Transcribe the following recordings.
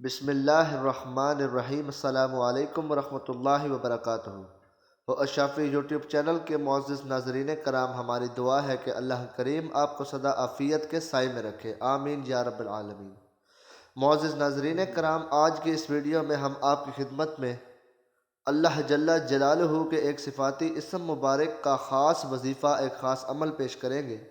بسم اللہ الرحمن الرحیم۔ السلام علیکم ورحمۃ اللہ وبرکاتہ۔ اشافی یوٹیوب چینل کے معزز ناظرین کرام، ہماری دعا ہے کہ اللہ کریم آپ کو سدا عافیت کے سائے میں رکھے، آمین یا رب العالمین۔ معزز ناظرین کرام، آج کی اس ویڈیو میں ہم آپ کی خدمت میں اللہ جل جلالہ کے ایک صفاتی اسم مبارک کا خاص وظیفہ، ایک خاص عمل پیش کریں گے۔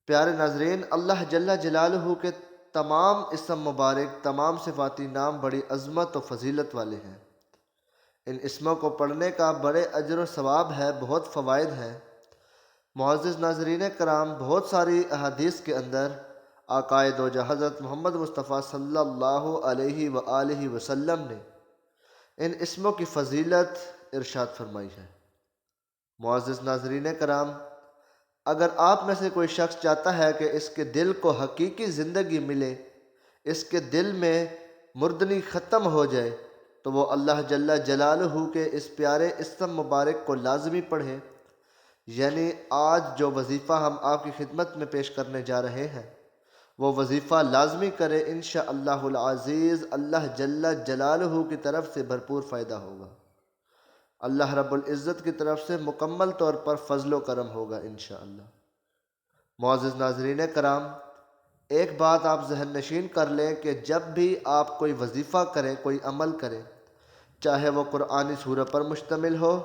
پیارے ناظرین، اللہ جل جلالہ کے تمام اسم مبارک، تمام صفاتی نام بڑی عظمت و فضیلت والے ہیں۔ ان اسموں کو پڑھنے کا بڑے اجر و ثواب ہے، بہت فوائد ہیں۔ معزز ناظرین کرام، بہت ساری احادیث کے اندر آقائے دو جہاں حضرت محمد مصطفیٰ صلی اللہ علیہ وآلہ وسلم نے ان اسموں کی فضیلت ارشاد فرمائی ہے۔ معزز ناظرین کرام، اگر آپ میں سے کوئی شخص چاہتا ہے کہ اس کے دل کو حقیقی زندگی ملے، اس کے دل میں مردنی ختم ہو جائے، تو وہ اللہ جل جلالہ کے اس پیارے اسم مبارک کو لازمی پڑھے۔ یعنی آج جو وظیفہ ہم آپ کی خدمت میں پیش کرنے جا رہے ہیں، وہ وظیفہ لازمی کرے، انشاءاللہ العزیز اللہ جل جلالہ کی طرف سے بھرپور فائدہ ہوگا۔ اللہ رب العزت کی طرف سے مکمل طور پر فضل و کرم ہوگا انشاءاللہ۔ معزز ناظرین کرام، ایک بات آپ ذہن نشین کر لیں کہ جب بھی آپ کوئی وظیفہ کریں، کوئی عمل کریں، چاہے وہ قرآنی سورہ پر مشتمل ہو،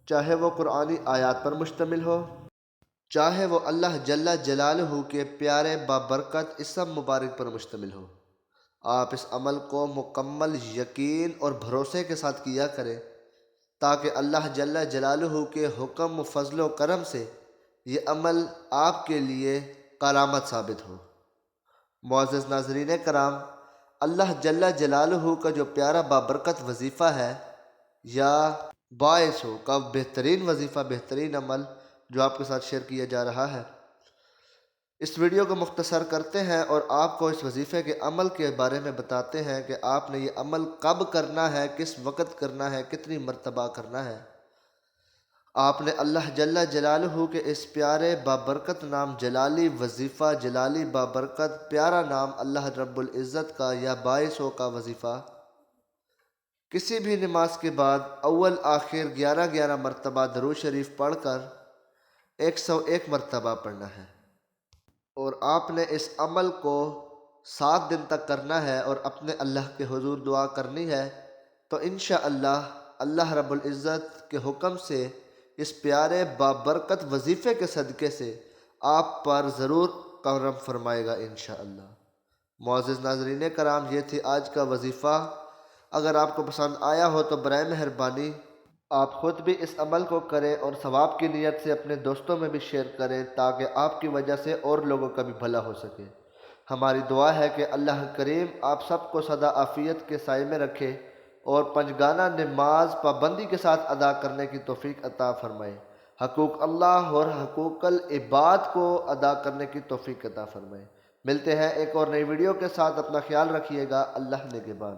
چاہے وہ قرآنی آیات پر مشتمل ہو، چاہے وہ اللہ جل جلالہ کے پیارے بابرکت اسم مبارک پر مشتمل ہو، آپ اس عمل کو مکمل یقین اور بھروسے کے ساتھ کیا کریں، تاکہ اللہ جل جلالہ کے حکم و فضل و کرم سے یہ عمل آپ کے لیے کرامت ثابت ہو۔ معزز ناظرین کرام، اللہ جل جلالہ کا جو پیارا بابرکت وظیفہ ہے، یا باعث ہو کا بہترین وظیفہ، بہترین عمل جو آپ کے ساتھ شیئر کیا جا رہا ہے، اس ویڈیو کو مختصر کرتے ہیں اور آپ کو اس وظیفے کے عمل کے بارے میں بتاتے ہیں کہ آپ نے یہ عمل کب کرنا ہے، کس وقت کرنا ہے، کتنی مرتبہ کرنا ہے۔ آپ نے اللہ جل جلالہ کے اس پیارے بابرکت نام، جلالی وظیفہ، جلالی بابرکت پیارا نام اللہ رب العزت کا یا باعثوں کا وظیفہ کسی بھی نماز کے بعد اول آخر 11 مرتبہ درود شریف پڑھ کر 101 مرتبہ پڑھنا ہے، اور آپ نے اس عمل کو 7 دن تک کرنا ہے اور اپنے اللہ کے حضور دعا کرنی ہے، تو انشاءاللہ اللہ رب العزت کے حکم سے اس پیارے بابرکت وظیفے کے صدقے سے آپ پر ضرور کرم فرمائے گا انشاءاللہ۔ معزز ناظرین کرام، یہ تھی آج کا وظیفہ۔ اگر آپ کو پسند آیا ہو تو برائے مہربانی آپ خود بھی اس عمل کو کریں اور ثواب کی نیت سے اپنے دوستوں میں بھی شیئر کریں، تاکہ آپ کی وجہ سے اور لوگوں کا بھی بھلا ہو سکے۔ ہماری دعا ہے کہ اللہ کریم آپ سب کو سدا عافیت کے سائے میں رکھے اور پنجگانہ نماز پابندی کے ساتھ ادا کرنے کی توفیق عطا فرمائے، حقوق اللہ اور حقوق العباد کو ادا کرنے کی توفیق عطا فرمائے۔ ملتے ہیں ایک اور نئی ویڈیو کے ساتھ، اپنا خیال رکھیے گا، اللہ نگہبان۔